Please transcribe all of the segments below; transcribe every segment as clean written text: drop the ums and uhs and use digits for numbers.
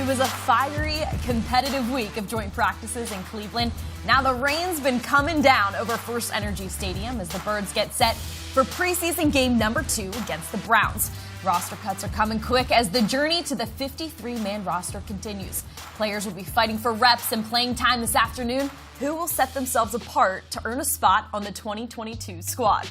was a fiery, competitive week of joint practices in Cleveland. Now the rain's been coming down over First Energy Stadium as the Birds get set for preseason game number 2 against the Browns. Roster cuts are coming quick as the journey to the 53-man roster continues. Players will be fighting for reps and playing time this afternoon. Who will set themselves apart to earn a spot on the 2022 squad?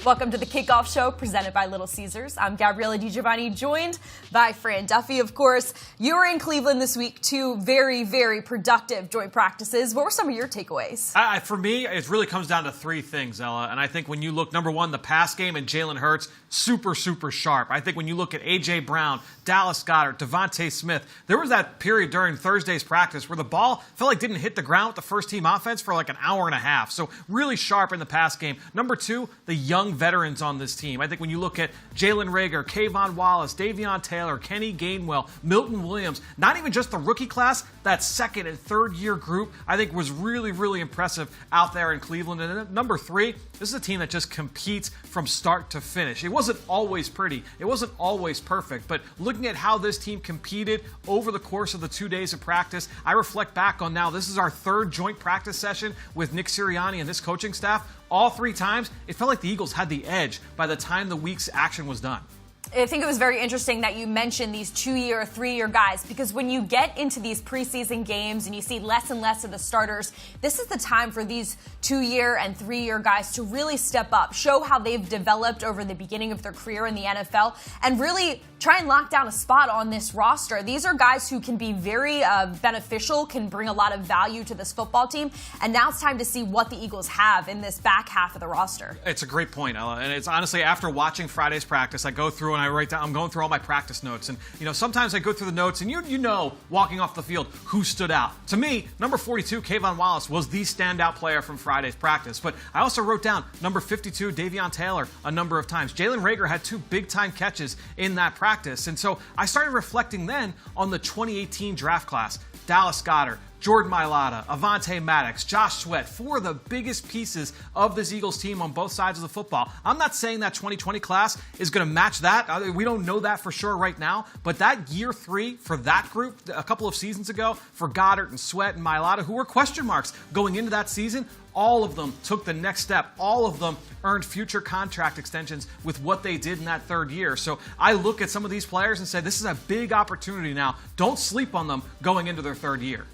Welcome to the Kickoff Show presented by Little Caesars. I'm Ella DiGiovanni, joined by Fran Duffy, of course. You were in Cleveland this week, 2 very, very productive joint practices. What were some of your takeaways? For me, it really comes down to 3 things, Ella. And I think when you look, number 1, the pass game and Jalen Hurts, super, super sharp. I think when you look at A.J. Brown, Dallas Goedert, Devontae Smith, there was that period during Thursday's practice where the ball felt like didn't hit the ground with the first team offense for like an hour and a half. So really sharp in the pass game. Number 2, the young veterans on this team. I think when you look at Jalen Reagor, Kayvon Wallace, Davion Taylor, Kenny Gainwell, Milton Williams, not even just the rookie class, that second and third year group, I think was really, really impressive out there in Cleveland. And then number 3, this is a team that just competes from start to finish. It wasn't always pretty. It wasn't always perfect. But looking at how this team competed over the course of the 2 days of practice, I reflect back on now, this is our 3rd joint practice session with Nick Sirianni and this coaching staff. All 3 times, it felt like the Eagles had the edge by the time the week's action was done. I think it was very interesting that you mentioned these 2-year, 3-year guys, because when you get into these preseason games and you see less and less of the starters, this is the time for these 2-year and 3-year guys to really step up, show how they've developed over the beginning of their career in the NFL, and really try and lock down a spot on this roster. These are guys who can be very beneficial, can bring a lot of value to this football team, and now it's time to see what the Eagles have in this back half of the roster. It's a great point, Ella, and it's honestly after watching Friday's practice, I go through and I write down, I'm going through all my practice notes, and sometimes I go through the notes and you know walking off the field who stood out. To me, number 42, Kayvon Wallace, was the standout player from Friday's practice, but I also wrote down number 52, Davion Taylor, a number of times. Jalen Reagor had 2 big-time catches in that practice, and so I started reflecting then on the 2018 draft class. Dallas Goedert, Jordan Mailata, Avonte Maddox, Josh Sweat, 4 of the biggest pieces of this Eagles team on both sides of the football. I'm not saying that 2020 class is going to match that. We don't know that for sure right now. But that year 3 for that group a couple of seasons ago for Goddard and Sweat and Mailata, who were question marks going into that season, all of them took the next step. All of them earned future contract extensions with what they did in that 3rd year. So I look at some of these players and say, this is a big opportunity now. Don't sleep on them going into their 3rd year.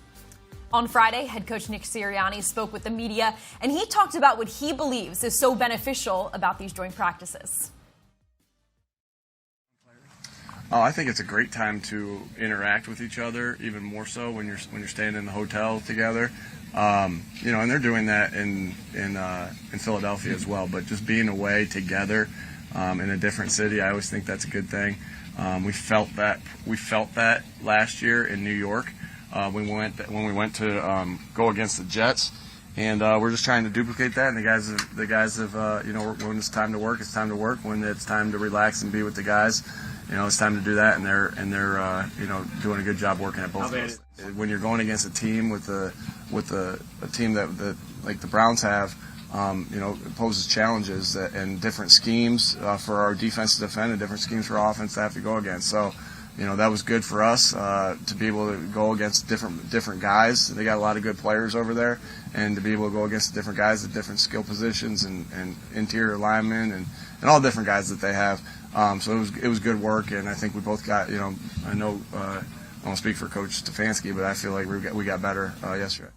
On Friday, head coach Nick Sirianni spoke with the media, and he talked about what he believes is so beneficial about these joint practices. Oh, I think it's a great time to interact with each other, even more so when you're staying in the hotel together. And they're doing that in Philadelphia as well. But just being away together in a different city, I always think that's a good thing. We felt that last year in New York. When we went to go against the Jets, and we're just trying to duplicate that. And the guys have when it's time to work, it's time to work. When it's time to relax and be with the guys, it's time to do that. And they're doing a good job working at both of us. When you're going against a team with a team that like the Browns have, it poses challenges and different schemes for our defense to defend and different schemes for our offense to have to go against. So. That was good for us to be able to go against different guys. They got a lot of good players over there, and to be able to go against different guys at different skill positions and interior linemen and all different guys that they have. So it was good work, and I think we both got. I know I won't speak for Coach Stefanski, but I feel like we got better yesterday.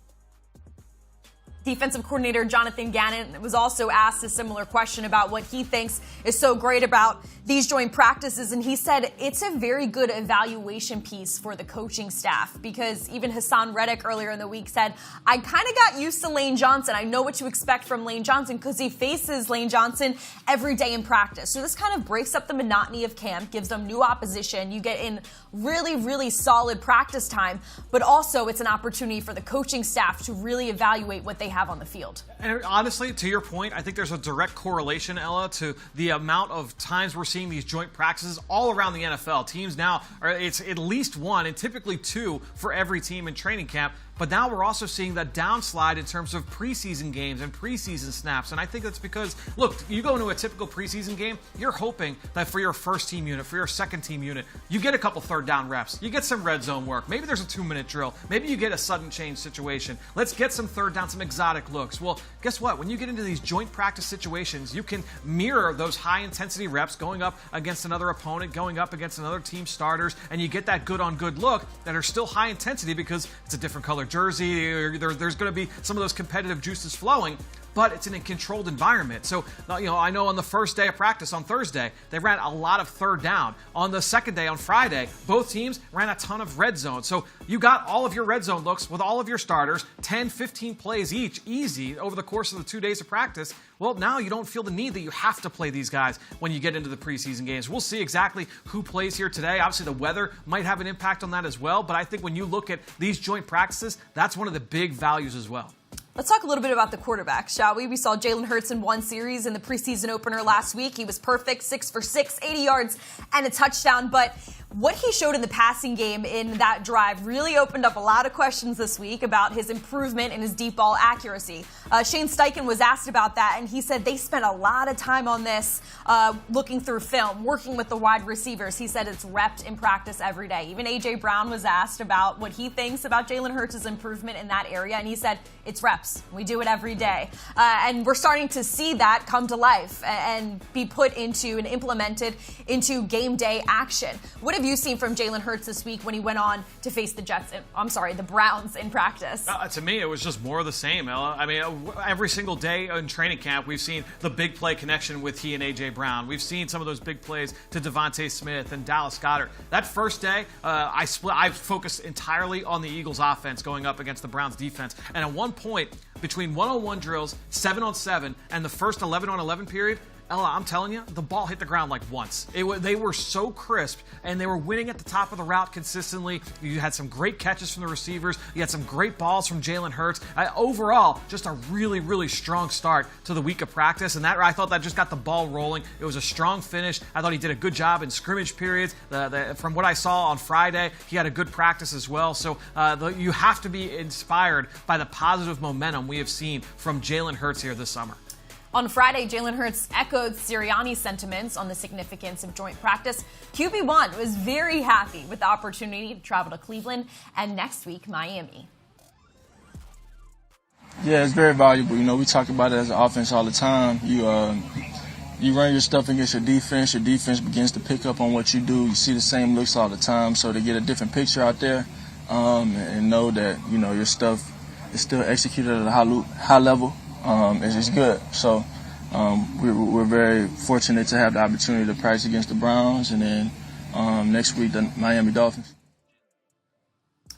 Defensive coordinator Jonathan Gannon was also asked a similar question about what he thinks is so great about these joint practices, and he said it's a very good evaluation piece for the coaching staff, because even Hassan Reddick earlier in the week said, I kind of got used to Lane Johnson. I know what to expect from Lane Johnson because he faces Lane Johnson every day in practice. So this kind of breaks up the monotony of camp, gives them new opposition. You get in really, really solid practice time, but also it's an opportunity for the coaching staff to really evaluate what they have on the field. And honestly, to your point, I think there's a direct correlation, Ella, to the amount of times we're seeing these joint practices all around the NFL. Teams now, it's at least 1 and typically 2 for every team in training camp. But now we're also seeing that downslide in terms of preseason games and preseason snaps. And I think that's because, look, you go into a typical preseason game, you're hoping that for your first team unit, for your second team unit, you get a couple third down reps. You get some red zone work. Maybe there's a 2-minute drill. Maybe you get a sudden change situation. Let's get some third down, some exotic looks. Well, guess what? When you get into these joint practice situations, you can mirror those high-intensity reps going up against another opponent, going up against another team starters, and you get that good-on-good look that are still high intensity because it's a different color jersey, or there's going to be some of those competitive juices flowing, but it's in a controlled environment. So, I know on the first day of practice on Thursday, they ran a lot of third down. On the second day, on Friday, both teams ran a ton of red zone. So you got all of your red zone looks with all of your starters, 10, 15 plays each, easy, over the course of the 2 days of practice. Well, now you don't feel the need that you have to play these guys when you get into the preseason games. We'll see exactly who plays here today. Obviously, the weather might have an impact on that as well, but I think when you look at these joint practices, that's one of the big values as well. Let's talk a little bit about the quarterbacks, shall we? We saw Jalen Hurts in one series in the preseason opener last week. He was perfect, 6 for 6, 80 yards and a touchdown. But what he showed in the passing game in that drive really opened up a lot of questions this week about his improvement in his deep ball accuracy. Shane Steichen was asked about that, and he said they spent a lot of time on this, looking through film, working with the wide receivers. He said it's repped in practice every day. Even A.J. Brown was asked about what he thinks about Jalen Hurts' improvement in that area, and he said it's reps. We do it every day. And we're starting to see that come to life and be put into and implemented into game day action. What have you seen from Jalen Hurts this week when he went on to face the Browns in practice? To me, it was just more of the same, Ella. I mean, every single day in training camp, we've seen the big play connection with he and A.J. Brown. We've seen some of those big plays to Devontae Smith and Dallas Goedert. That first day, I focused entirely on the Eagles' offense going up against the Browns' defense. And at one point, between 1-on-1 drills, 7-on-7, and the first 11-on-11 period, Ella, I'm telling you, the ball hit the ground like once. They were so crisp, and they were winning at the top of the route consistently. You had some great catches from the receivers. You had some great balls from Jalen Hurts. Overall, just a really, really strong start to the week of practice, and I thought that just got the ball rolling. It was a strong finish. I thought he did a good job in scrimmage periods. From what I saw on Friday, he had a good practice as well. So you have to be inspired by the positive momentum we have seen from Jalen Hurts here this summer. On Friday, Jalen Hurts echoed Sirianni's sentiments on the significance of joint practice. QB1 was very happy with the opportunity to travel to Cleveland and next week, Miami. Yeah, it's very valuable. We talk about it as an offense all the time. You run your stuff against your defense begins to pick up on what you do. You see the same looks all the time, so to get a different picture out there and know that, your stuff is still executed at a high level. It's good. So we're very fortunate to have the opportunity to practice against the Browns and then next week the Miami Dolphins.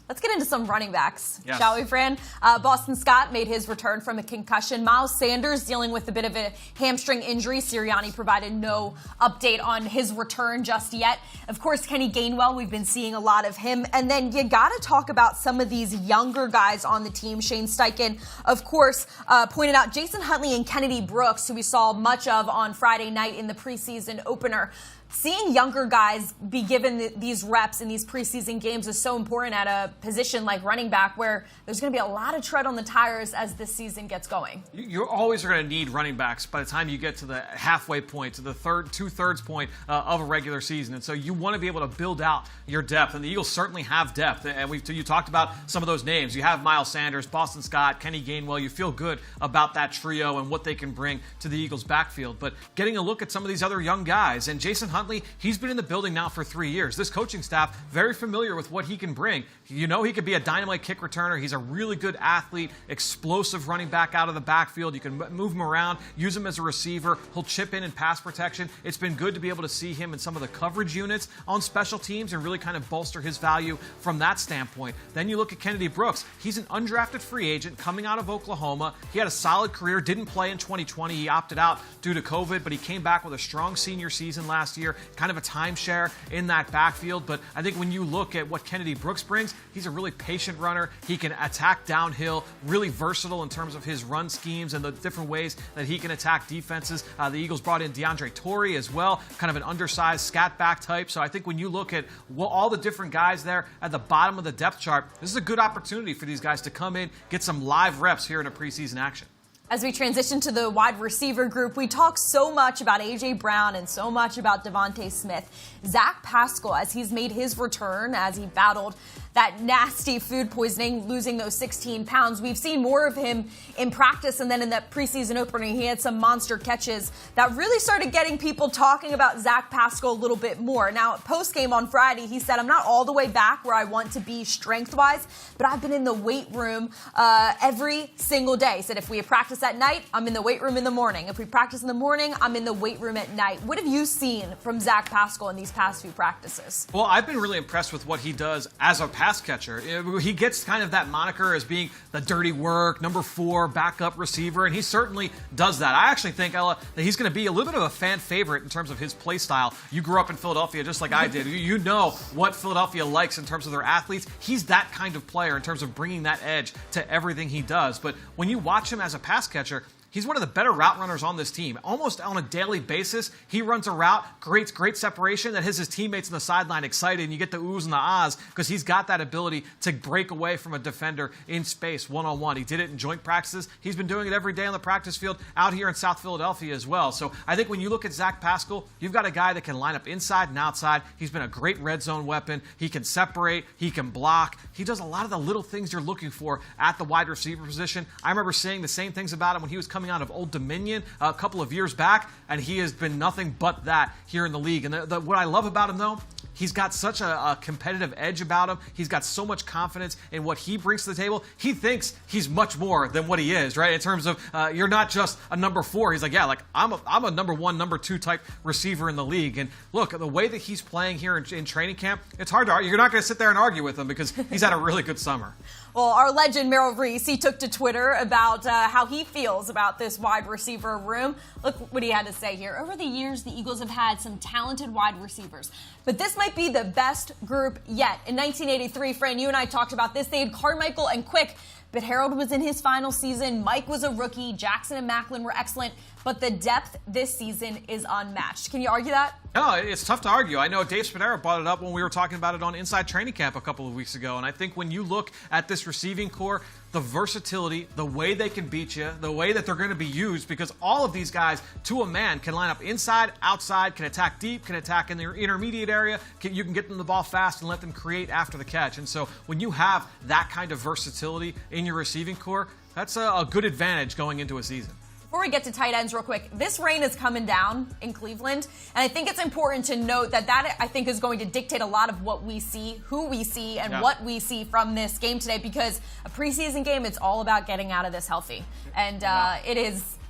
Let's get into some running backs, yes, shall we, Fran? Boston Scott made his return from a concussion. Miles Sanders dealing with a bit of a hamstring injury. Sirianni provided no update on his return just yet. Of course, Kenny Gainwell, we've been seeing a lot of him. And then you got to talk about some of these younger guys on the team. Shane Steichen, of course, pointed out Jason Huntley and Kennedy Brooks, who we saw much of on Friday night in the preseason opener. Seeing younger guys be given these reps in these preseason games is so important at a position like running back where there's going to be a lot of tread on the tires as this season gets going. You always are going to need running backs by the time you get to the halfway point, to the two-thirds point of a regular season. And so you want to be able to build out your depth. And the Eagles certainly have depth. And you talked about some of those names. You have Miles Sanders, Boston Scott, Kenny Gainwell. You feel good about that trio and what they can bring to the Eagles' backfield. But getting a look at some of these other young guys, and Jason Huntley, he's been in the building now for 3 years. This coaching staff, very familiar with what he can bring. He could be a dynamite kick returner. He's a really good athlete, explosive running back out of the backfield. You can move him around, use him as a receiver. He'll chip in pass protection. It's been good to be able to see him in some of the coverage units on special teams and really kind of bolster his value from that standpoint. Then you look at Kennedy Brooks. He's an undrafted free agent coming out of Oklahoma. He had a solid career, didn't play in 2020. He opted out due to COVID, but he came back with a strong senior season last year. here, kind of a timeshare in that backfield. But I think when you look at what Kennedy Brooks brings, he's a really patient runner. He can attack downhill, really versatile in terms of his run schemes and the different ways that he can attack defenses. The Eagles brought in DeAndre Torrey as well, kind of an undersized scat back type. So I think when you look at all the different guys there at the bottom of the depth chart, this is a good opportunity for these guys to come in, get some live reps here in a preseason action. As we transition to the wide receiver group, we talk so much about A.J. Brown and so much about Devontae Smith. Zach Pascal, as he's made his return, as he battled that nasty food poisoning, losing those 16 pounds. We've seen more of him in practice, and then in that preseason opener, he had some monster catches that really started getting people talking about Zach Pascal a little bit more. Now, post-game on Friday, he said, I'm not all the way back where I want to be strength-wise, but I've been in the weight room every single day. He said, if we practice at night, I'm in the weight room in the morning. If we practice in the morning, I'm in the weight room at night. What have you seen from Zach Pascal in these past few practices? Well, I've been really impressed with what he does as a pass catcher. He gets kind of that moniker as being the dirty work, number 4, backup receiver, and he certainly does that. I actually think, Ella, that he's going to be a little bit of a fan favorite in terms of his play style. You grew up in Philadelphia just like I did. You know what Philadelphia likes in terms of their athletes. He's that kind of player in terms of bringing that edge to everything he does. But when you watch him as a pass catcher, he's one of the better route runners on this team. Almost on a daily basis, he runs a route, creates great separation that has his teammates on the sideline excited, and you get the oohs and the ahs because he's got that ability to break away from a defender in space one-on-one. He did it in joint practices. He's been doing it every day on the practice field out here in South Philadelphia as well. So I think when you look at Zach Pascal, you've got a guy that can line up inside and outside. He's been a great red zone weapon. He can separate. He can block. He does a lot of the little things you're looking for at the wide receiver position. I remember saying the same things about him when he was coming out of Old Dominion a couple of years back, and he has been nothing but that here in the league. And what I love about him, though, he's got such a competitive edge about him. He's got so much confidence in what he brings to the table. He thinks he's much more than what he is, right? In terms of you're not just a number 4. He's like, yeah, like I'm a number 1, number 2 type receiver in the league. And look, the way that he's playing here in training camp, it's hard to argue. You're not going to sit there and argue with him because he's had a really good summer. Well, our legend Merrill Reese, he took to Twitter about how he feels about this wide receiver room. Look what he had to say here. Over the years, the Eagles have had some talented wide receivers, but this might be the best group yet. In 1983, Fran, you and I talked about this. They had Carmichael and Quick, but Harold was in his final season. Mike was a rookie. Jackson and Macklin were excellent, but the depth this season is unmatched. Can you argue that? No, it's tough to argue. I know Dave Spadaro brought it up when we were talking about it on Inside Training Camp a couple of weeks ago, and I think when you look at this receiving core, the versatility, the way they can beat you, the way that they're going to be used, because all of these guys, to a man, can line up inside, outside, can attack deep, can attack in the intermediate area. You can get them the ball fast and let them create after the catch. And so when you have that kind of versatility in your receiving core, that's a good advantage going into a season. Before we get to tight ends real quick, this rain is coming down in Cleveland, and I think it's important to note that I think is going to dictate a lot of what we see, who we see, and what we see from this game today, because a preseason game, it's all about getting out of this healthy, and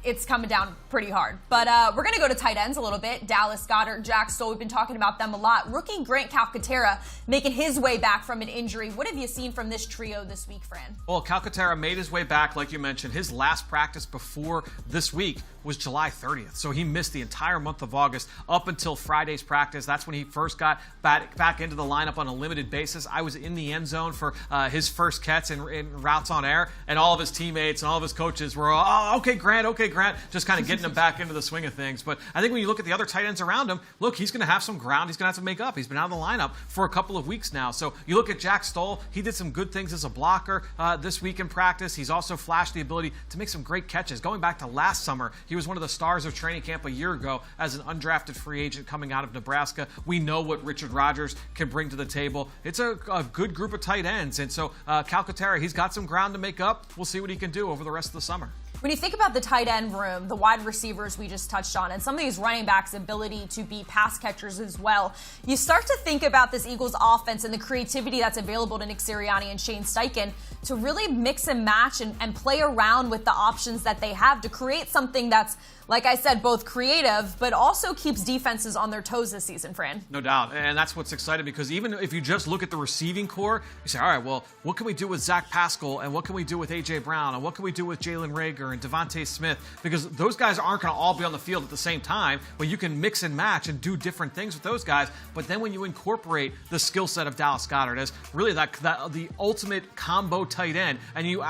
it's coming down pretty hard. But we're going to go to tight ends a little bit. Dallas Goedert, Jack Stoll, we've been talking about them a lot. Rookie Grant Calcaterra making his way back from an injury. What have you seen from this trio this week, Fran? Well, Calcaterra made his way back, like you mentioned. His last practice before this week was July 30th. So he missed the entire month of August up until Friday's practice. That's when he first got back into the lineup on a limited basis. I was in the end zone for his first catch in routes on air, and all of his teammates and all of his coaches were, oh, okay, Grant, just kind of getting him back into the swing of things. But I think when you look at the other tight ends around him, look, he's going to have some ground he's going to have to make up. He's been out of the lineup for a couple of weeks now. So you look at Jack Stoll, he did some good things as a blocker this week in practice. He's also flashed the ability to make some great catches. Going back to last summer, he was one of the stars of training camp a year ago as an undrafted free agent coming out of Nebraska. We know what Richard Rodgers can bring to the table. It's a good group of tight ends. And so Calcaterra, he's got some ground to make up. We'll see what he can do over the rest of the summer. When you think about the tight end room, the wide receivers we just touched on, and some of these running backs' ability to be pass catchers as well, you start to think about this Eagles offense and the creativity that's available to Nick Sirianni and Shane Steichen to really mix and match and play around with the options that they have to create something that's, like I said, both creative, but also keeps defenses on their toes this season, Fran. No doubt. And that's what's exciting, because even if you just look at the receiving core, you say, all right, well, what can we do with Zach Pascal, and what can we do with A.J. Brown, and what can we do with Jalen Reagor and Devontae Smith, because those guys aren't going to all be on the field at the same time, but you can mix and match and do different things with those guys. But then when you incorporate the skill set of Dallas Goedert as really the ultimate combo tight end, and you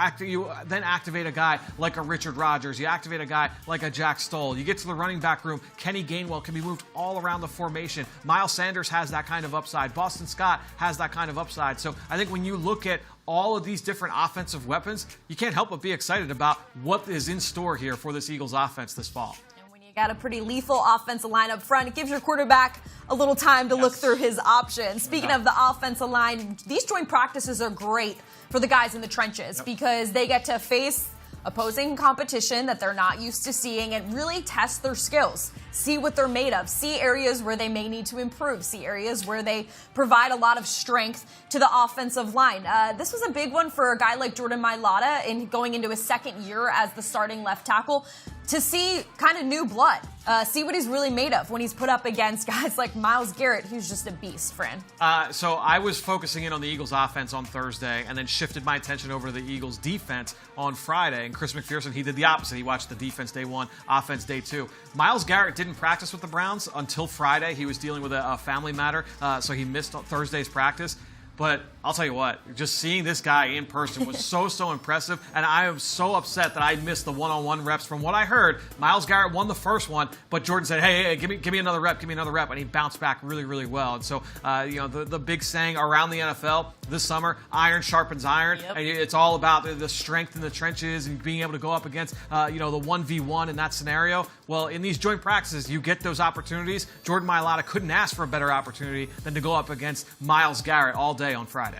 then activate a guy like a Richard Rodgers, you activate a guy like a Jack Stoll, you get to the running back room, Kenny Gainwell can be moved all around the formation. Miles Sanders has that kind of upside. Boston Scott has that kind of upside. So I think when you look at all of these different offensive weapons, you can't help but be excited about what is in store here for this Eagles offense this fall. And when you got a pretty lethal offensive line up front, it gives your quarterback a little time to look through his options. Speaking of the offensive line, these joint practices are great for the guys in the trenches because they get to face opposing competition that they're not used to seeing and really test their skills, see what they're made of, see areas where they may need to improve, see areas where they provide a lot of strength to the offensive line. This was a big one for a guy like Jordan Mailata in going into his second year as the starting left tackle, to see kind of new blood, see what he's really made of when he's put up against guys like Myles Garrett, who's just a beast, Fran. So I was focusing in on the Eagles offense on Thursday and then shifted my attention over to the Eagles defense on Friday. And Chris McPherson, he did the opposite. He watched the defense day one, offense day two. Myles Garrett didn't practice with the Browns until Friday. He was dealing with a family matter, so he missed Thursday's practice. But I'll tell you what, just seeing this guy in person was so impressive, and I am so upset that I missed the one-on-one reps. From what I heard, Myles Garrett won the first one, but Jordan said, hey, give me another rep, and he bounced back really well. And so, the big saying around the NFL this summer, iron sharpens iron, and it's all about the strength in the trenches and being able to go up against, the 1v1 in that scenario. Well, in these joint practices, you get those opportunities. Jordan Mailata couldn't ask for a better opportunity than to go up against Myles Garrett all day on Friday.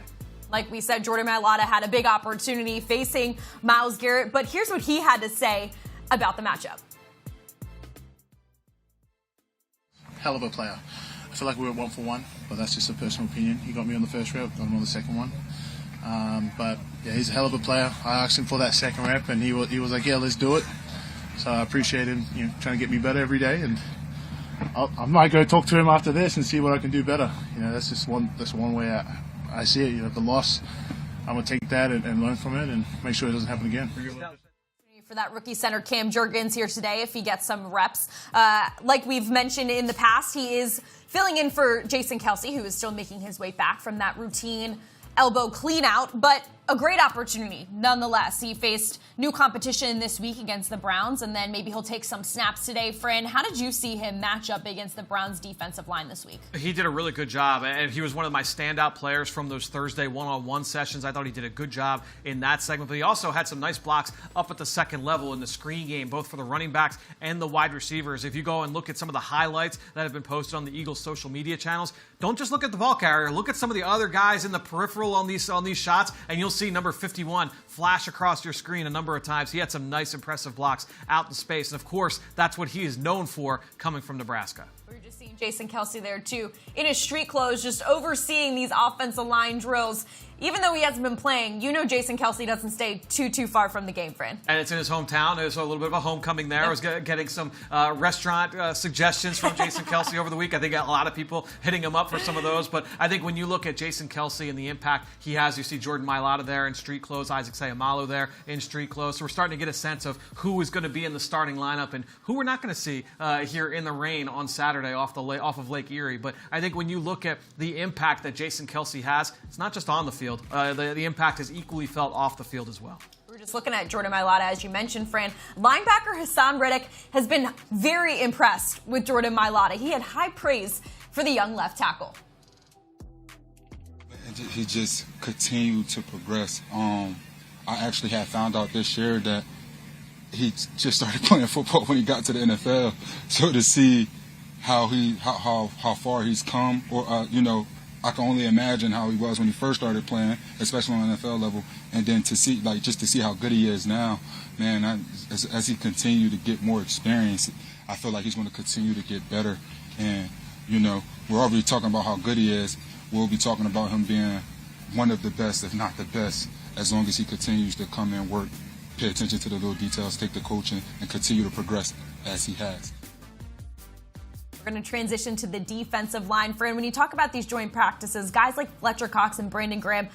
Like we said, Jordan Mailata had a big opportunity facing Myles Garrett, but here's what he had to say about the matchup. Hell of a player. I feel like we were 1 for 1, but that's just a personal opinion. He got me on the first rep, got him on the second one. But yeah, he's a hell of a player. I asked him for that second rep, and he was like, yeah, let's do it. So I appreciate him, trying to get me better every day, and I might go talk to him after this and see what I can do better. That's just one way I see it. The loss, I'm gonna take that and learn from it and make sure it doesn't happen again. For that rookie center, Cam Jurgens, here today if he gets some reps. Like we've mentioned in the past, he is filling in for Jason Kelce, who is still making his way back from that routine elbow clean out, but a great opportunity nonetheless. He faced new competition this week against the Browns, and then maybe he'll take some snaps today. Fran, how did you see him match up against the Browns defensive line this week? He did a really good job, and he was one of my standout players from those Thursday one-on-one sessions. I thought he did a good job in that segment, but he also had some nice blocks up at the second level in the screen game, both for the running backs and the wide receivers. If you go and look at some of the highlights that have been posted on the Eagles social media channels, don't just look at the ball carrier. Look at some of the other guys in the peripheral on these shots, and you'll see number 51 flash across your screen a number of times. He had some nice, impressive blocks out in space, and of course, that's what he is known for coming from Nebraska. We're just seeing Jason Kelce there, too, in his street clothes, just overseeing these offensive line drills. Even though he hasn't been playing, Jason Kelce doesn't stay too far from the game, Fran. And it's in his hometown. There's a little bit of a homecoming there. I was getting some restaurant suggestions from Jason Kelce over the week. I think a lot of people hitting him up for some of those. But I think when you look at Jason Kelce and the impact he has, you see Jordan Mailata there in street clothes, Isaac Seumalo there in street clothes. So we're starting to get a sense of who is going to be in the starting lineup and who we're not going to see here in the rain on Saturday off of Lake Erie. But I think when you look at the impact that Jason Kelce has, it's not just on the field. The impact is equally felt off the field as well. We're just looking at Jordan Mailata, as you mentioned, Fran. Linebacker Hassan Reddick has been very impressed with Jordan Mailata. He had high praise for the young left tackle. He just continued to progress. I actually had found out this year that he just started playing football when he got to the NFL. So to see how far he's come, or I can only imagine how he was when he first started playing, especially on the NFL level, and then to see how good he is now, man. As he continued to get more experience, I feel like he's going to continue to get better. And we're already talking about how good he is. We'll be talking about him being one of the best, if not the best, as long as he continues to come in, work, pay attention to the little details, take the coaching, and continue to progress as he has. We're going to transition to the defensive line. Fran, when you talk about these joint practices, guys like Fletcher Cox and Brandon Graham,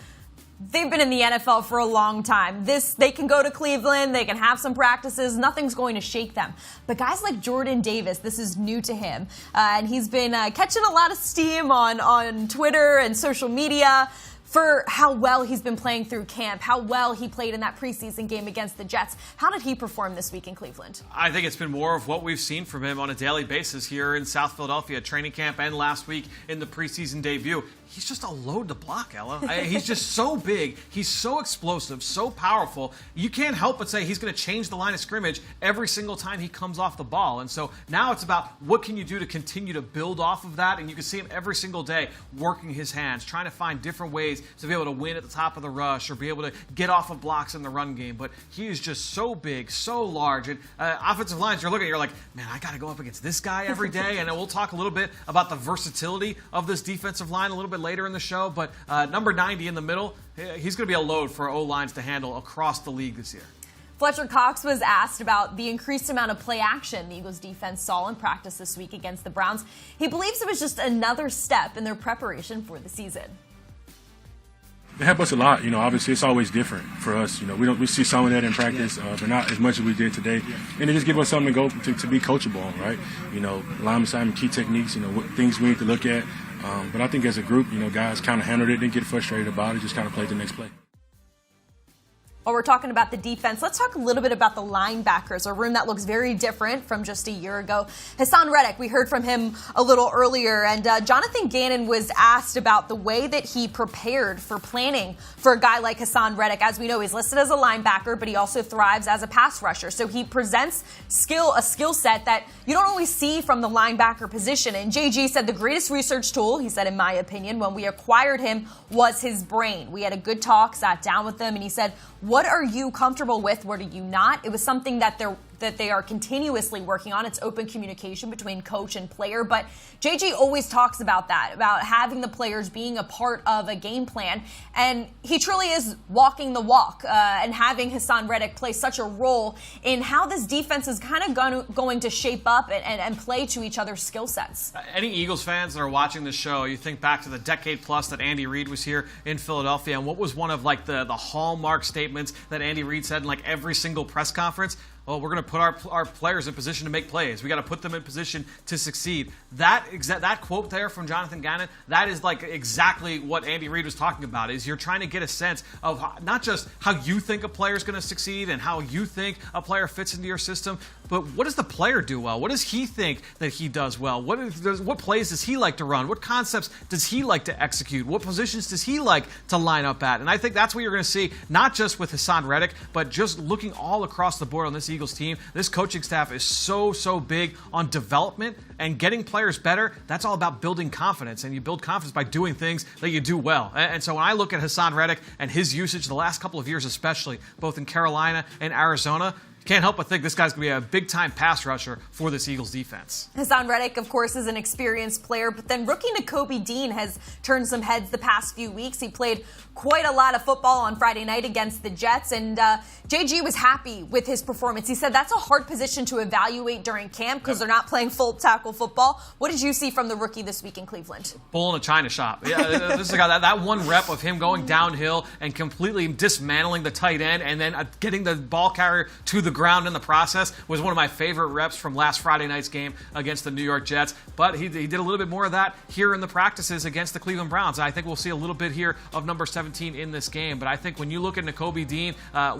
They've been in the NFL for a long time. They can go to Cleveland, they can have some practices, nothing's going to shake them. But guys like Jordan Davis, this is new to him. And he's been catching a lot of steam on Twitter and social media for how well he's been playing through camp, how well he played in that preseason game against the Jets. How did he perform this week in Cleveland? I think it's been more of what we've seen from him on a daily basis here in South Philadelphia, training camp and last week in the preseason debut. He's just a load to block, Ella. He's just so big. He's so explosive, so powerful. You can't help but say he's going to change the line of scrimmage every single time he comes off the ball. And so now it's about what can you do to continue to build off of that. And you can see him every single day working his hands, trying to find different ways to be able to win at the top of the rush or be able to get off of blocks in the run game. But he is just so big, so large. And offensive lines, you're looking at, you're like, man, I got to go up against this guy every day. And we'll talk a little bit about the versatility of this defensive line a little bit later in the show, but number 90 in the middle, he's going to be a load for O-lines to handle across the league this year. Fletcher Cox was asked about the increased amount of play action the Eagles defense saw in practice this week against the Browns. He believes it was just another step in their preparation for the season. It helped us a lot. Obviously it's always different for us. We see some of that in practice, but not as much as we did today. And it just gives us something to be coachable on, right? Line assignment, key techniques, what things we need to look at. But I think as a group, guys kind of handled it, didn't get frustrated about it, just kind of played the next play. While we're talking about the defense, let's talk a little bit about the linebackers, a room that looks very different from just a year ago. Hassan Reddick, we heard from him a little earlier, and Jonathan Gannon was asked about the way that he prepared for planning for a guy like Hassan Reddick. As we know, he's listed as a linebacker, but he also thrives as a pass rusher. So he presents a skill set that you don't always see from the linebacker position. And JG said the greatest research tool, he said, in my opinion, when we acquired him was his brain. We had a good talk, sat down with him, and he said, what are you comfortable with? What are you not? It was something that they are continuously working on. It's open communication between coach and player. But JG always talks about that, about having the players being a part of a game plan. And he truly is walking the walk and having Hassan Reddick play such a role in how this defense is kind of going to shape up and play to each other's skill sets. Any Eagles fans that are watching this show, you think back to the decade plus that Andy Reid was here in Philadelphia, and what was one of the hallmark statements that Andy Reid said in every single press conference? Well, we're going to put our players in position to make plays. We got to put them in position to succeed. That quote there from Jonathan Gannon, that is exactly what Andy Reid was talking about. Is you're trying to get a sense of not just how you think a player is going to succeed and how you think a player fits into your system, but what does the player do well? What does he think that he does well? What plays does he like to run? What concepts does he like to execute? What positions does he like to line up at? And I think that's what you're going to see, not just with Hassan Reddick, but just looking all across the board on this Eagles team. This coaching staff is so big on development and getting players better. That's all about building confidence, and you build confidence by doing things that you do well. And so when I look at Hassan Reddick and his usage the last couple of years especially, both in Carolina and Arizona, can't help but think this guy's going to be a big-time pass rusher for this Eagles defense. Hassan Reddick, of course, is an experienced player, but then rookie Nakobe Dean has turned some heads the past few weeks. He played quite a lot of football on Friday night against the Jets, and JG was happy with his performance. He said that's a hard position to evaluate during camp because they're not playing full tackle football. What did you see from the rookie this week in Cleveland? Bull in a china shop. Yeah, this is a guy, that one rep of him going downhill and completely dismantling the tight end and then getting the ball carrier to the ground in the process was one of my favorite reps from last Friday night's game against the New York Jets. But he did a little bit more of that here in the practices against the Cleveland Browns. I think we'll see a little bit here of number 17 in this game. But I think when you look at Nakobe Dean,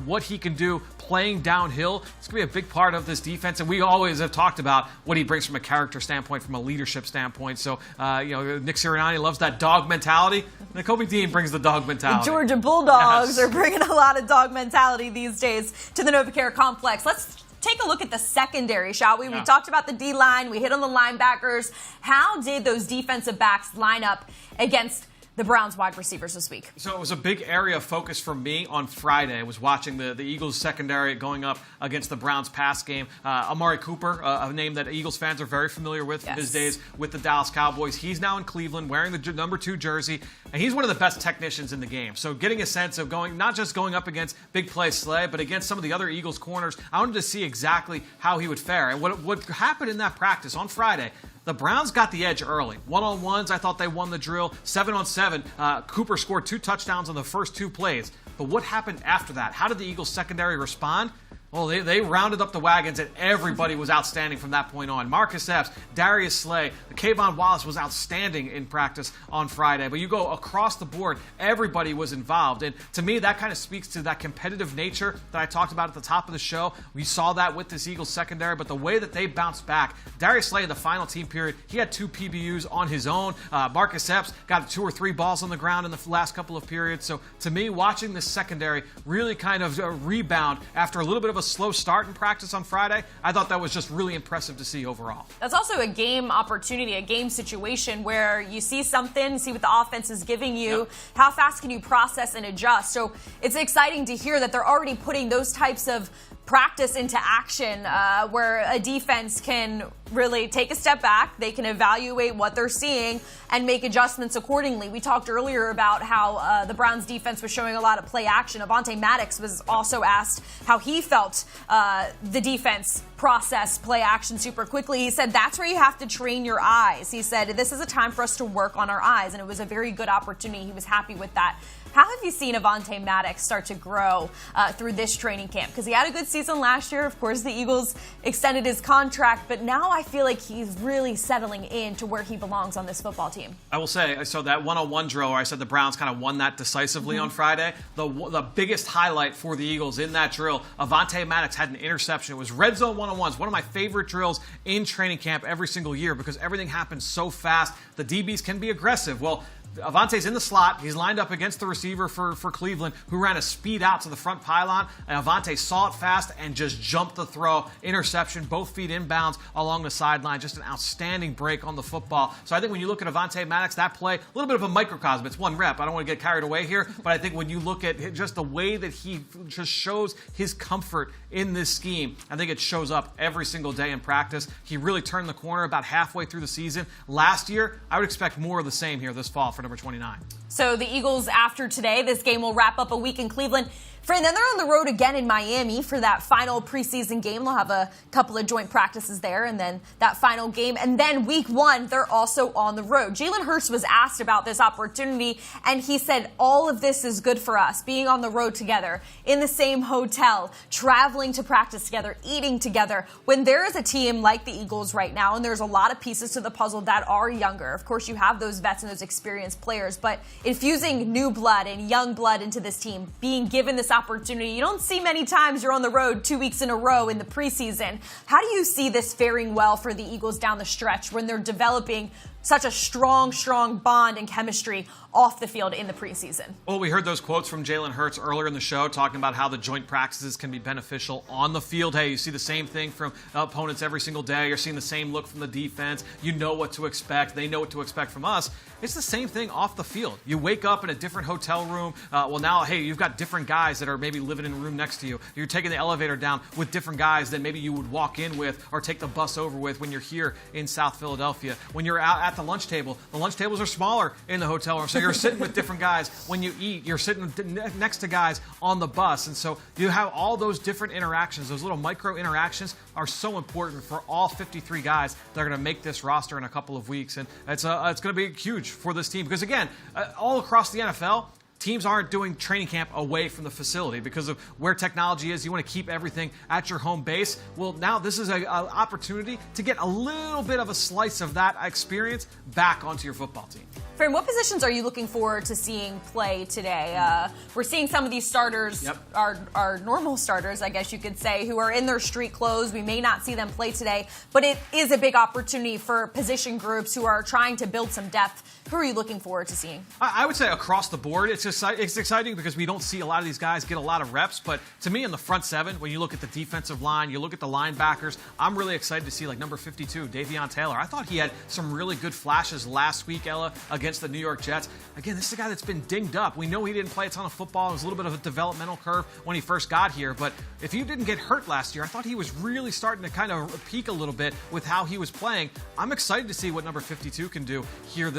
what he can do playing downhill, it's going to be a big part of this defense. And we always have talked about what he brings from a character standpoint, from a leadership standpoint. So, Nick Sirianni loves that dog mentality. Nakobe Dean brings the dog mentality. The Georgia Bulldogs are bringing a lot of dog mentality these days to the NovaCare complex. Let's take a look at the secondary, shall we? We talked about the D-line. We hit on the linebackers. How did those defensive backs line up against the Browns wide receivers this week? So it was a big area of focus for me on Friday. I was watching the Eagles secondary going up against the Browns pass game. Amari Cooper, a name that Eagles fans are very familiar with from his days with the Dallas Cowboys. He's now in Cleveland wearing the number 2 jersey, and he's one of the best technicians in the game. So getting a sense of not just going up against big play Slay, but against some of the other Eagles corners, I wanted to see exactly how he would fare. And what happened in that practice on Friday, The Browns got the edge early. One-on-ones, I thought they won the drill. 7-on-7, Cooper scored 2 touchdowns on the first 2 plays. But what happened after that? How did the Eagles secondary respond? Well, they rounded up the wagons, and everybody was outstanding from that point on. Marcus Epps, Darius Slay, Kayvon Wallace was outstanding in practice on Friday. But you go across the board, everybody was involved. And to me, that kind of speaks to that competitive nature that I talked about at the top of the show. We saw that with this Eagles secondary, but the way that they bounced back. Darius Slay in the final team period, he had 2 PBUs on his own. Marcus Epps got 2 or 3 balls on the ground in the last couple of periods. So to me, watching this secondary really kind of rebound after a little bit of a slow start in practice on Friday, I thought that was just really impressive to see overall. That's also a game opportunity, a game situation where you see something, see what the offense is giving you, Yep. How fast can you process and adjust. So it's exciting to hear that they're already putting those types of practice into action where a defense can really take a step back. They can evaluate what they're seeing and make adjustments accordingly. We talked earlier about how the Browns defense was showing a lot of play action. Avonte Maddox was also asked how he felt the defense process play action super quickly. He said that's where you have to train your eyes. He said this is a time for us to work on our eyes, and it was a very good opportunity. He was happy with that. How have you seen Avonte Maddox start to grow through this training camp? Because he had a good season last year. Of course, the Eagles extended his contract, but now I feel like he's really settling into where he belongs on this football team. I will say, so that one-on-one drill where I said the Browns kind of won that decisively on Friday, the biggest highlight for the Eagles in that drill, Avonte Maddox had an interception. It was red zone one-on-ones, one of my favorite drills in training camp every single year because everything happens so fast. The DBs can be aggressive. Well, Avonte's in the slot. He's lined up against the receiver for Cleveland, who ran a speed out to the front pylon. And Avonte saw it fast and just jumped the throw. Interception, both feet inbounds along the sideline. Just an outstanding break on the football. So I think when you look at Avonte Maddox, that play, a little bit of a microcosm. It's 1 rep. I don't want to get carried away here. But I think when you look at just the way that he just shows his comfort in this scheme, I think it shows up every single day in practice. He really turned the corner about halfway through the season. Last year, I would expect more of the same here this fall for number 29. So the Eagles, after today, this game will wrap up a week in Cleveland. And then they're on the road again in Miami for that final preseason game. They'll have a couple of joint practices there and then that final game. And then week 1, they're also on the road. Jalen Hurts was asked about this opportunity, and he said all of this is good for us, being on the road together, in the same hotel, traveling to practice together, eating together. When there is a team like the Eagles right now, and there's a lot of pieces to the puzzle that are younger, of course you have those vets and those experienced players, but infusing new blood and young blood into this team, being given this opportunity. You don't see many times you're on the road 2 weeks in a row in the preseason. How do you see this faring well for the Eagles down the stretch when they're developing such a strong bond and chemistry off the field in the preseason? Well, we heard those quotes from Jalen Hurts earlier in the show talking about how the joint practices can be beneficial on the field. Hey, you see the same thing from opponents every single day. You're seeing the same look from the defense. You know what to expect. They know what to expect from us. It's the same thing off the field. You wake up in a different hotel room. Well, now, hey, you've got different guys that are maybe living in a room next to you. You're taking the elevator down with different guys than maybe you would walk in with or take the bus over with when you're here in South Philadelphia. When you're out at the lunch tables are smaller in the hotel room, so you're sitting with different guys when you eat. You're sitting next to guys on the bus, and so you have all those different interactions. Those little micro interactions are so important for all 53 guys that are going to make this roster in a couple of weeks, and it's going to be huge for this team because, again, all across the NFL, teams aren't doing training camp away from the facility because of where technology is. You want to keep everything at your home base. Well, now this is an opportunity to get a little bit of a slice of that experience back onto your football team. Fran, what positions are you looking forward to seeing play today? We're seeing some of these starters, our normal starters, I guess you could say, who are in their street clothes. We may not see them play today, but it is a big opportunity for position groups who are trying to build some depth. Who are you looking forward to seeing? I would say across the board, it's exciting because we don't see a lot of these guys get a lot of reps. But to me, in the front 7, when you look at the defensive line, you look at the linebackers, I'm really excited to see like number 52, Davion Taylor. I thought he had some really good flashes last week, Ella, against the New York Jets. Again, this is a guy that's been dinged up. We know he didn't play a ton of football. It was a little bit of a developmental curve when he first got here. But if he didn't get hurt last year, I thought he was really starting to kind of peak a little bit with how he was playing. I'm excited to see what number 52 can do here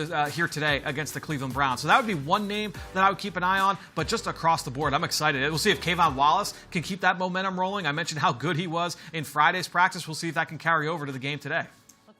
today against the Cleveland Browns. So that would be one name that I would keep an eye on, but just across the board, I'm excited. We'll see if Kayvon Wallace can keep that momentum rolling. I mentioned how good he was in Friday's practice. We'll see if that can carry over to the game today.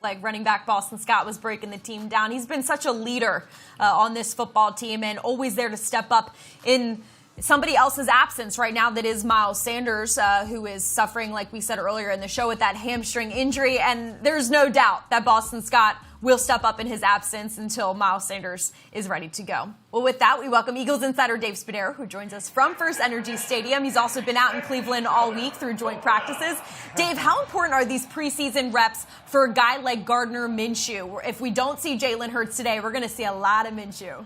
like running back Boston Scott was breaking the team down. He's been such a leader on this football team and always there to step up in somebody else's absence right now. That is Miles Sanders, who is suffering, like we said earlier in the show, with that hamstring injury. And there's no doubt that Boston Scott will step up in his absence until Miles Sanders is ready to go. Well, with that, we welcome Eagles insider Dave Spadaro, who joins us from First Energy Stadium. He's also been out in Cleveland all week through joint practices. Dave, how important are these preseason reps for a guy like Gardner Minshew? If we don't see Jalen Hurts today, we're going to see a lot of Minshew.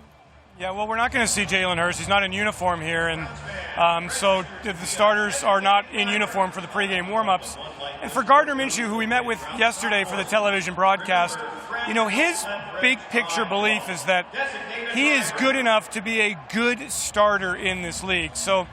Yeah, well, we're not going to see Jalen Hurts. He's not in uniform here, and so the starters are not in uniform for the pregame warmups. And for Gardner Minshew, who we met with yesterday for the television broadcast, you know, his big picture belief is that he is good enough to be a good starter in this league. So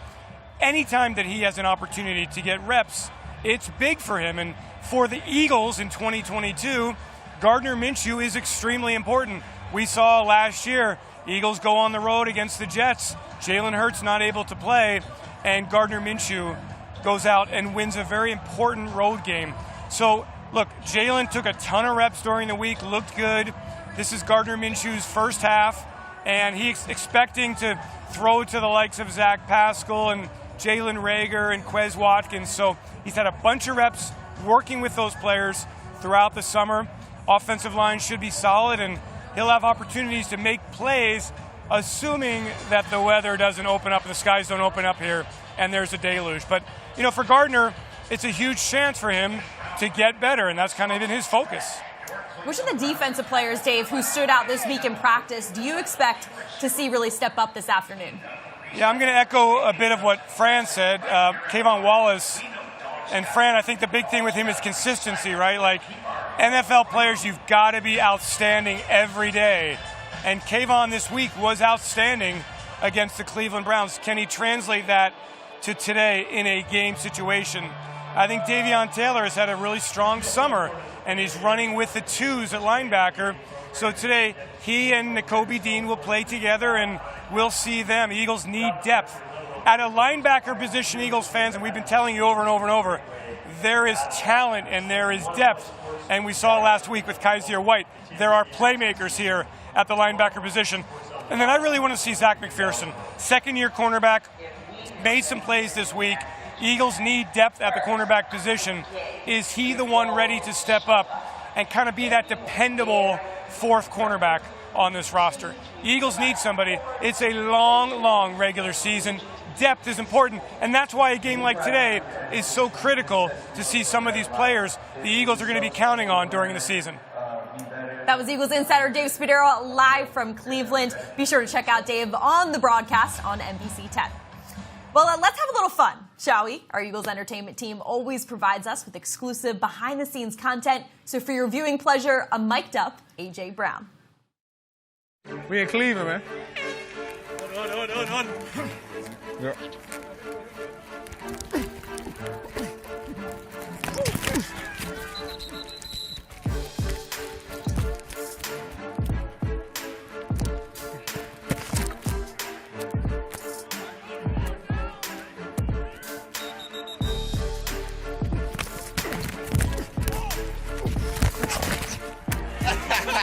anytime that he has an opportunity to get reps, it's big for him. And for the Eagles in 2022, Gardner Minshew is extremely important. We saw last year, Eagles go on the road against the Jets. Jalen Hurts not able to play, and Gardner Minshew goes out and wins a very important road game. So, look, Jalen took a ton of reps during the week, looked good. This is Gardner Minshew's first half, and he's expecting to throw to the likes of Zach Pascal and Jalen Reagor and Quez Watkins. So he's had a bunch of reps working with those players throughout the summer. Offensive line should be solid, and he'll have opportunities to make plays, assuming that the weather doesn't open up and the skies don't open up here and there's a deluge. But, you know, for Gardner, it's a huge chance for him to get better, and that's kind of been his focus. Which of the defensive players, Dave, who stood out this week in practice, do you expect to see really step up this afternoon? Yeah, I'm going to echo a bit of what Fran said. Kayvon Wallace. And Fran, I think the big thing with him is consistency, right? Like, NFL players, you've got to be outstanding every day. And Kayvon this week was outstanding against the Cleveland Browns. Can he translate that to today in a game situation? I think Davion Taylor has had a really strong summer, and he's running with the twos at linebacker. So today, he and Nakobe Dean will play together, and we'll see them. Eagles need depth. At a linebacker position, Eagles fans, and we've been telling you over and over and over, there is talent and there is depth. And we saw last week with Kaiser White, there are playmakers here at the linebacker position. And then I really want to see Zach McPherson, second-year cornerback, made some plays this week. Eagles need depth at the cornerback position. Is he the one ready to step up and kind of be that dependable fourth cornerback on this roster? Eagles need somebody. It's a long, long regular season. Depth is important, and that's why a game like today is so critical to see some of these players the Eagles are going to be counting on during the season. That was Eagles insider Dave Spadaro live from Cleveland. Be sure to check out Dave on the broadcast on NBC 10. Well, let's have a little fun, shall we? Our Eagles entertainment team always provides us with exclusive behind-the-scenes content. So for your viewing pleasure, a mic'd up A.J. Brown. We in Cleveland, man. On. Yeah.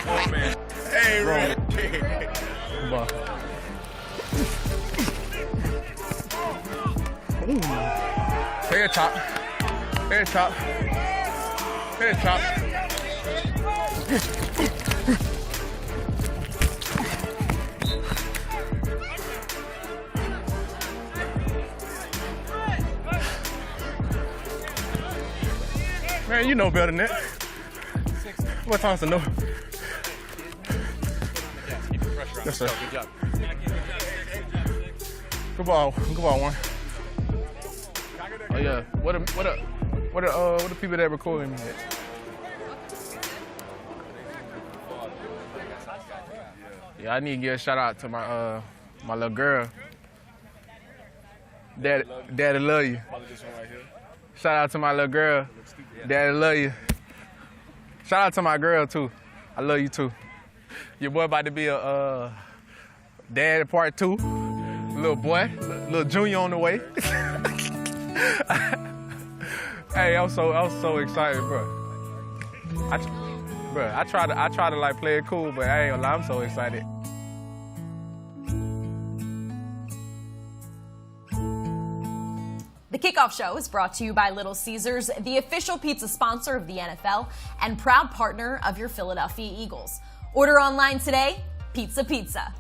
Oh, man. Hey, Rick. Come on. Head chop. Head chop. Head chop. Man, you know better than that. What time's the no? Yes, sir. Good job. Good ball, one. Oh yeah. What the people that recording me at? Yeah, I need to give a shout out to my my little girl. Daddy love you. Shout out to my little girl. Daddy love you. Shout out to my girl too. I love you too. Your boy about to be a dad part 2. Little boy, little junior on the way. Hey, I'm so excited, bro. bro, I try to like play it cool, but I ain't gonna lie, I'm so excited. The Kickoff Show is brought to you by Little Caesars, the official pizza sponsor of the NFL and proud partner of your Philadelphia Eagles. Order online today, Pizza Pizza.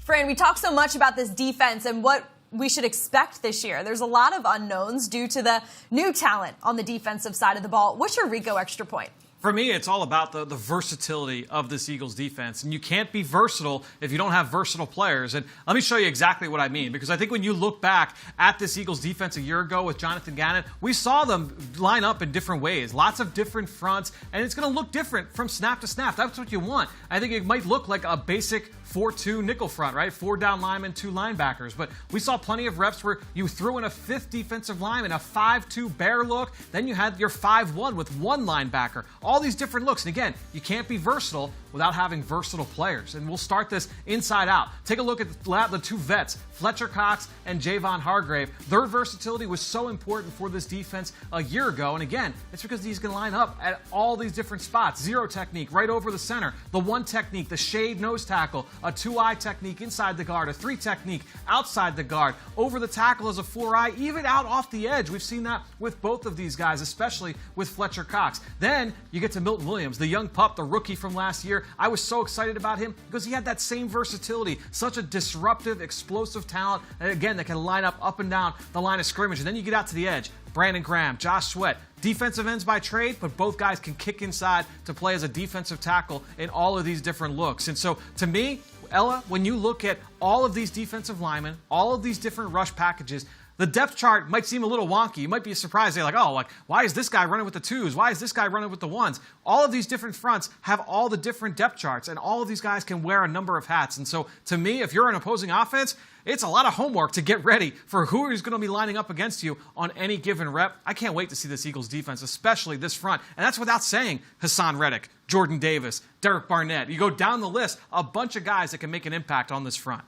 Fran, we talk so much about this defense and what we should expect this year. There's a lot of unknowns due to the new talent on the defensive side of the ball. What's your Rico extra point? For me, it's all about the versatility of this Eagles defense. And you can't be versatile if you don't have versatile players. And let me show you exactly what I mean. Because I think when you look back at this Eagles defense a year ago with Jonathan Gannon, we saw them line up in different ways. Lots of different fronts. And it's going to look different from snap to snap. That's what you want. I think it might look like a basic 4-2 nickel front, right? 4 down linemen, 2 linebackers. But we saw plenty of reps where you threw in a 5th defensive lineman, a 5-2 bear look. Then you had your 5-1 with 1 linebacker. All these different looks. And again, you can't be versatile without having versatile players. And we'll start this inside out. Take a look at the 2 vets, Fletcher Cox and Javon Hargrave. Their versatility was so important for this defense a year ago. And again, it's because he's going to line up at all these different spots. 0 technique right over the center. The 1 technique, the shade nose tackle. A 2-eye technique inside the guard. A 3 technique outside the guard. Over the tackle as a 4-eye, even out off the edge. We've seen that with both of these guys, especially with Fletcher Cox. Then you get to Milton Williams, the young pup, the rookie from last year. I was so excited about him because he had that same versatility, such a disruptive, explosive talent, and again, that can line up and down the line of scrimmage. And then you get out to the edge. Brandon Graham, Josh Sweat, defensive ends by trade, but both guys can kick inside to play as a defensive tackle in all of these different looks. And so, to me, Ella, when you look at all of these defensive linemen, all of these different rush packages, the depth chart might seem a little wonky. You might be surprised. They're like, oh, why is this guy running with the 2s? Why is this guy running with the 1s? All of these different fronts have all the different depth charts, and all of these guys can wear a number of hats. And so, to me, if you're an opposing offense, it's a lot of homework to get ready for who is going to be lining up against you on any given rep. I can't wait to see this Eagles defense, especially this front. And that's without saying Hassan Reddick, Jordan Davis, Derek Barnett. You go down the list, a bunch of guys that can make an impact on this front.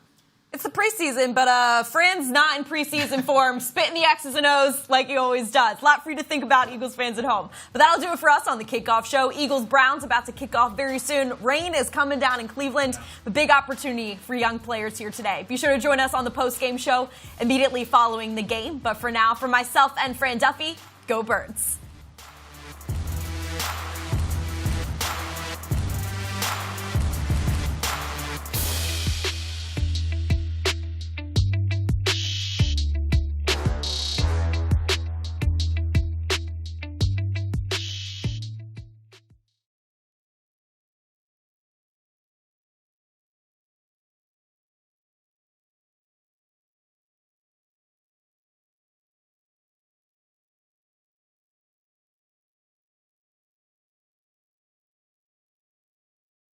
It's the preseason, but Fran's not in preseason form, spitting the X's and O's like he always does. A lot for you to think about, Eagles fans at home. But that'll do it for us on the Kickoff Show. Eagles-Browns about to kick off very soon. Rain is coming down in Cleveland. A big opportunity for young players here today. Be sure to join us on the post-game show immediately following the game. But for now, for myself and Fran Duffy, go Birds.